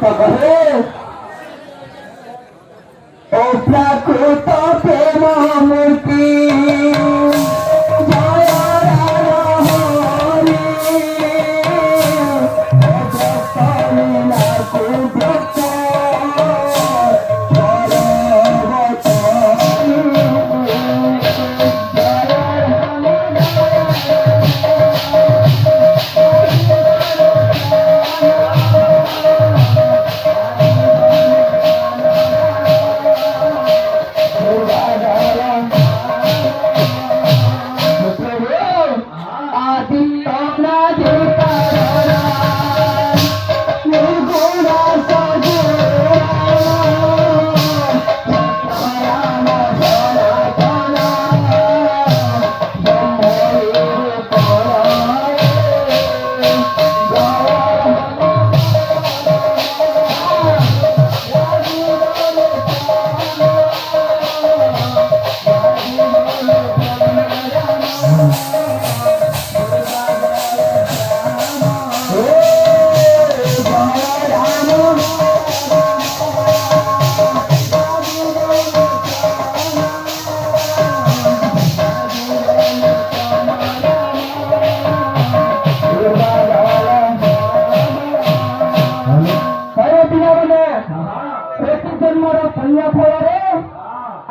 কহে ও প্রাকৃত প্রেম মূর্তি জয় রাম হরি ভক্ত লীলা কুভক্ত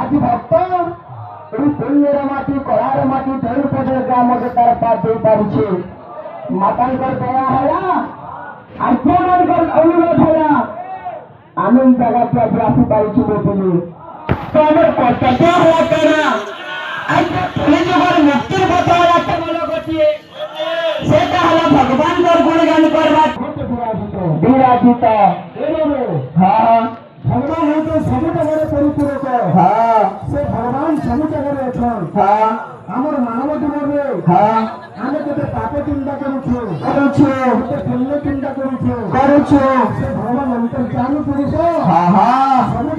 আজি ভক্ত এই পুণ্যের মাটি কলার মাটি ধৈর পদের গ্রামকে তার পা দিয়ে পারিছে মাতাঙ্কর দয়া হয়া আর্যমানকর অনুরোধ হয়া আমি এই জায়গাতে আজ আসি পারিছি বলে তো আমার কর্তব্য হওয়া কেনা আজ কলিযুগের মুক্তির কথা একটা মনে করছিয়ে সেটা হলো ভগবানকর গুণগান করবার বিরাজিত হ্যাঁ ভগবান হয়তো সবু জায়গায় পরিপূরক হ্যাঁ সে ভগবান সবু জায়গায় অছন হ্যাঁ আমার মানব জীবনে হ্যাঁ আমি কেতে পাপ চিন্তা করুছু কেতে পুণ্য চিন্তা করুছু সে ভগবান অন্তর্যামী পুরুষ হ্যাঁ হ্যাঁ সবু